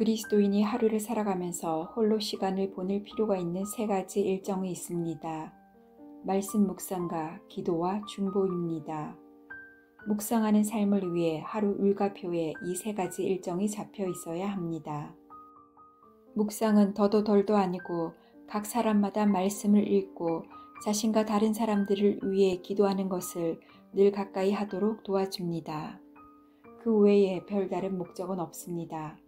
그리스도인이 하루를 살아가면서 홀로 시간을 보낼 필요가 있는 세 가지 일정이 있습니다. 말씀 묵상과 기도와 중보입니다. 묵상하는 삶을 위해 하루 일과표에 이 세 가지 일정이 잡혀 있어야 합니다. 묵상은 더도 덜도 아니고 각 사람마다 말씀을 읽고 자신과 다른 사람들을 위해 기도하는 것을 늘 가까이 하도록 도와줍니다. 그 외에 별다른 목적은 없습니다.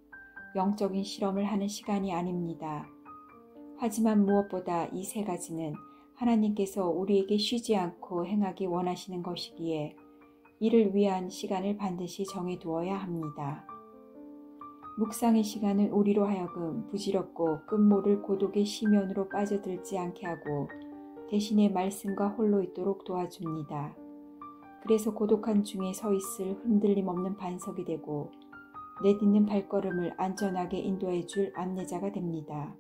영적인 실험을 하는 시간이 아닙니다. 하지만 무엇보다 이 세 가지는 하나님께서 우리에게 쉬지 않고 행하기 원하시는 것이기에 이를 위한 시간을 반드시 정해두어야 합니다. 묵상의 시간은 우리로 하여금 부질없고 끝모를 고독의 심연으로 빠져들지 않게 하고 대신에 말씀과 홀로 있도록 도와줍니다. 그래서 고독한 중에 서 있을 흔들림 없는 반석이 되고 내딛는 발걸음을 안전하게 인도해 줄 안내자가 됩니다.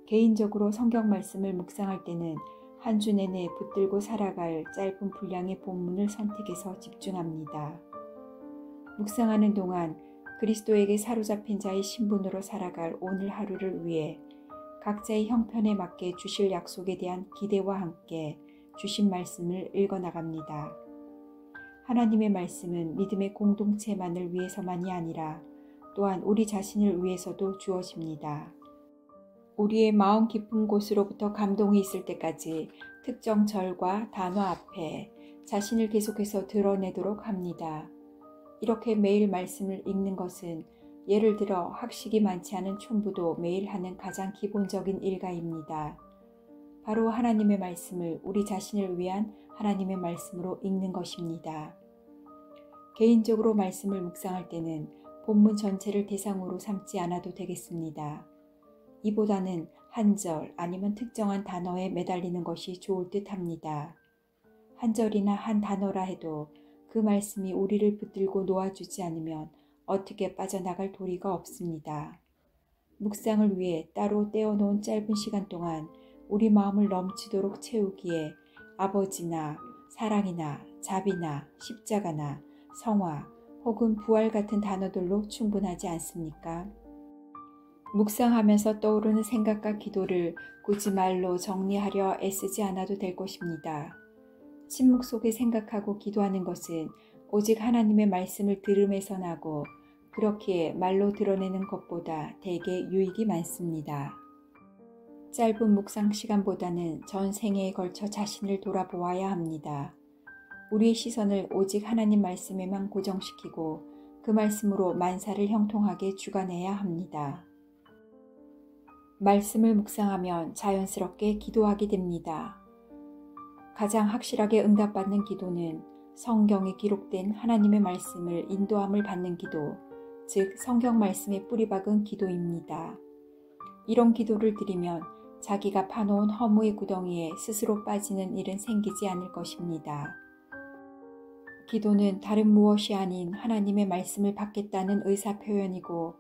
개인적으로 성경 말씀을 묵상할 때는 한 주 내내 붙들고 살아갈 짧은 분량의 본문을 선택해서 집중합니다. 묵상하는 동안 그리스도에게 사로잡힌 자의 신분으로 살아갈 오늘 하루를 위해 각자의 형편에 맞게 주실 약속에 대한 기대와 함께 주신 말씀을 읽어나갑니다. 하나님의 말씀은 믿음의 공동체만을 위해서만이 아니라 또한 우리 자신을 위해서도 주어집니다. 우리의 마음 깊은 곳으로부터 감동이 있을 때까지 특정 절과 단어 앞에 자신을 계속해서 드러내도록 합니다. 이렇게 매일 말씀을 읽는 것은 예를 들어 학식이 많지 않은 촌부도 매일 하는 가장 기본적인 일과입니다. 바로 하나님의 말씀을 우리 자신을 위한 하나님의 말씀으로 읽는 것입니다. 개인적으로 말씀을 묵상할 때는 본문 전체를 대상으로 삼지 않아도 되겠습니다. 이보다는 한 절 아니면 특정한 단어에 매달리는 것이 좋을 듯 합니다. 한 절이나 한 단어라 해도 그 말씀이 우리를 붙들고 놓아주지 않으면 어떻게 빠져나갈 도리가 없습니다. 묵상을 위해 따로 떼어놓은 짧은 시간 동안 우리 마음을 넘치도록 채우기에 아버지나 사랑이나 자비나 십자가나 성화 혹은 부활 같은 단어들로 충분하지 않습니까? 묵상하면서 떠오르는 생각과 기도를 굳이 말로 정리하려 애쓰지 않아도 될 것입니다. 침묵 속에 생각하고 기도하는 것은 오직 하나님의 말씀을 들음에서 나고 그렇기에 말로 드러내는 것보다 대개 유익이 많습니다. 짧은 묵상 시간보다는 전 생애에 걸쳐 자신을 돌아보아야 합니다. 우리의 시선을 오직 하나님 말씀에만 고정시키고 그 말씀으로 만사를 형통하게 주관해야 합니다. 말씀을 묵상하면 자연스럽게 기도하게 됩니다. 가장 확실하게 응답받는 기도는 성경에 기록된 하나님의 말씀을 인도함을 받는 기도, 즉 성경 말씀에 뿌리박은 기도입니다. 이런 기도를 드리면 자기가 파놓은 허무의 구덩이에 스스로 빠지는 일은 생기지 않을 것입니다. 기도는 다른 무엇이 아닌 하나님의 말씀을 받겠다는 의사표현이고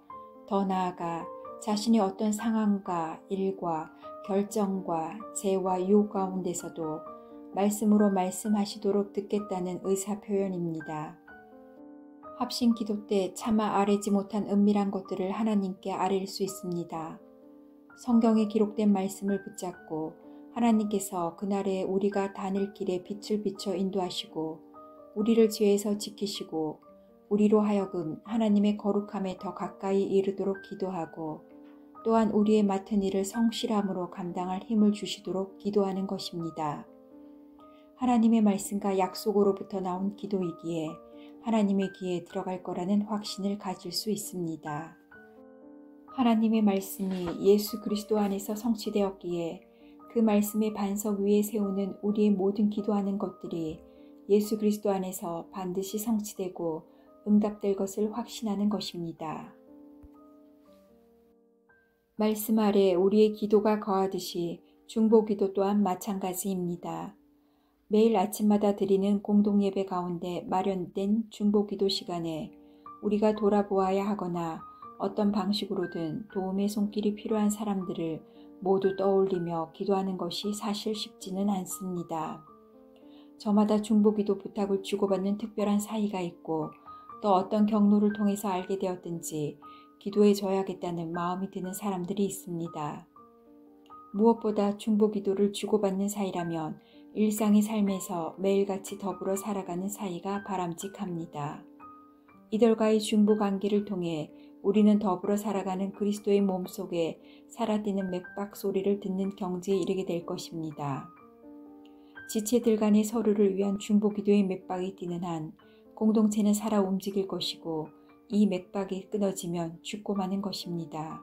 더 나아가 자신의 어떤 상황과 일과 결정과 죄와 유혹 가운데서도 말씀으로 말씀하시도록 듣겠다는 의사표현입니다. 합심 기도 때 차마 아뢰지 못한 은밀한 것들을 하나님께 아뢰일 수 있습니다. 성경에 기록된 말씀을 붙잡고 하나님께서 그날에 우리가 다닐 길에 빛을 비춰 인도하시고 우리를 죄에서 지키시고 우리로 하여금 하나님의 거룩함에 더 가까이 이르도록 기도하고 또한 우리의 맡은 일을 성실함으로 감당할 힘을 주시도록 기도하는 것입니다. 하나님의 말씀과 약속으로부터 나온 기도이기에 하나님의 귀에 들어갈 거라는 확신을 가질 수 있습니다. 하나님의 말씀이 예수 그리스도 안에서 성취되었기에 그 말씀의 반석 위에 세우는 우리의 모든 기도하는 것들이 예수 그리스도 안에서 반드시 성취되고 응답될 것을 확신하는 것입니다. 말씀 아래 우리의 기도가 거하듯이 중보기도 또한 마찬가지입니다. 매일 아침마다 드리는 공동예배 가운데 마련된 중보기도 시간에 우리가 돌아보아야 하거나 어떤 방식으로든 도움의 손길이 필요한 사람들을 모두 떠올리며 기도하는 것이 사실 쉽지는 않습니다. 저마다 중보기도 부탁을 주고받는 특별한 사이가 있고 또 어떤 경로를 통해서 알게 되었든지 기도해 줘야겠다는 마음이 드는 사람들이 있습니다. 무엇보다 중보 기도를 주고받는 사이라면 일상의 삶에서 매일같이 더불어 살아가는 사이가 바람직합니다. 이들과의 중보 관계를 통해 우리는 더불어 살아가는 그리스도의 몸 속에 살아뛰는 맥박 소리를 듣는 경지에 이르게 될 것입니다. 지체들 간의 서로를 위한 중보 기도의 맥박이 뛰는 한 공동체는 살아 움직일 것이고 이 맥박이 끊어지면 죽고 마는 것입니다.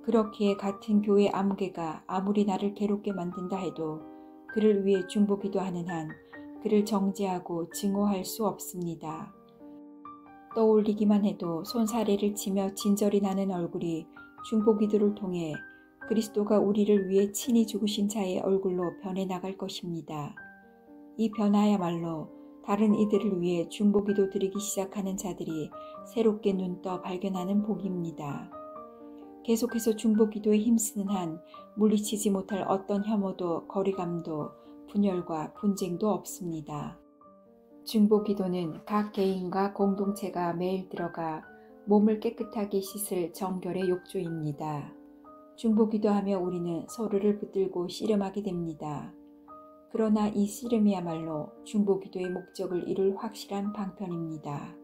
그렇기에 같은 교회 아무개가 아무리 나를 괴롭게 만든다 해도 그를 위해 중보 기도하는 한 그를 정죄하고 증오할 수 없습니다. 떠올리기만 해도 손사래를 치며 진절이 나는 얼굴이 중보 기도를 통해 그리스도가 우리를 위해 친히 죽으신 자의 얼굴로 변해 나갈 것입니다. 이 변화야말로 다른 이들을 위해 중보 기도 드리기 시작하는 자들이 새롭게 눈 떠 발견하는 복입니다. 계속해서 중보 기도에 힘쓰는 한 물리치지 못할 어떤 혐오도 거리감도 분열과 분쟁도 없습니다. 중보 기도는 각 개인과 공동체가 매일 들어가 몸을 깨끗하게 씻을 정결의 욕조입니다. 중보 기도하며 우리는 서로를 붙들고 씨름하게 됩니다. 그러나 이 씨름이야말로 중보 기도의 목적을 이룰 확실한 방편입니다.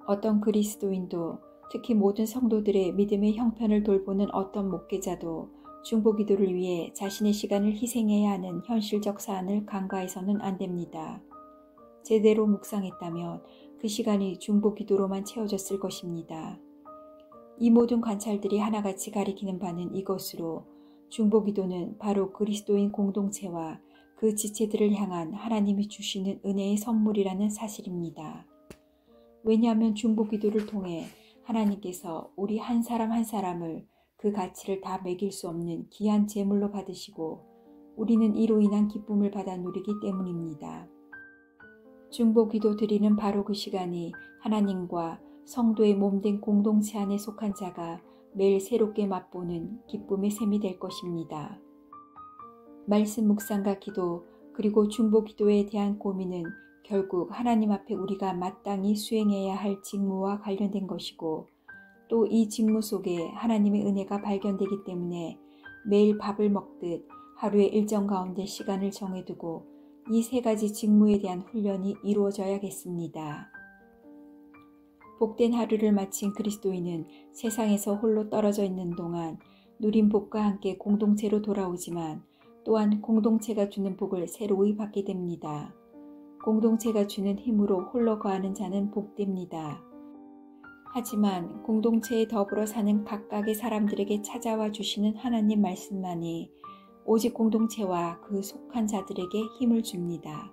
어떤 그리스도인도 특히 모든 성도들의 믿음의 형편을 돌보는 어떤 목회자도 중보 기도를 위해 자신의 시간을 희생해야 하는 현실적 사안을 간과해서는 안 됩니다. 제대로 묵상했다면 그 시간이 중보 기도로만 채워졌을 것입니다. 이 모든 관찰들이 하나같이 가리키는 바는 이것으로 중보 기도는 바로 그리스도인 공동체와 그 지체들을 향한 하나님이 주시는 은혜의 선물이라는 사실입니다. 왜냐하면 중보 기도를 통해 하나님께서 우리 한 사람 한 사람을 그 가치를 다 매길 수 없는 귀한 제물로 받으시고 우리는 이로 인한 기쁨을 받아 누리기 때문입니다. 중보 기도 드리는 바로 그 시간이 하나님과 성도의 몸된 공동체 안에 속한 자가 매일 새롭게 맛보는 기쁨의 셈이 될 것입니다. 말씀 묵상과 기도 그리고 중보 기도에 대한 고민은 결국 하나님 앞에 우리가 마땅히 수행해야 할 직무와 관련된 것이고 또 이 직무 속에 하나님의 은혜가 발견되기 때문에 매일 밥을 먹듯 하루의 일정 가운데 시간을 정해두고 이 세 가지 직무에 대한 훈련이 이루어져야겠습니다. 복된 하루를 마친 그리스도인은 세상에서 홀로 떨어져 있는 동안 누린 복과 함께 공동체로 돌아오지만 또한 공동체가 주는 복을 새로이 받게 됩니다. 공동체가 주는 힘으로 홀로 거하는 자는 복됩니다. 하지만 공동체에 더불어 사는 각각의 사람들에게 찾아와 주시는 하나님 말씀만이 오직 공동체와 그 속한 자들에게 힘을 줍니다.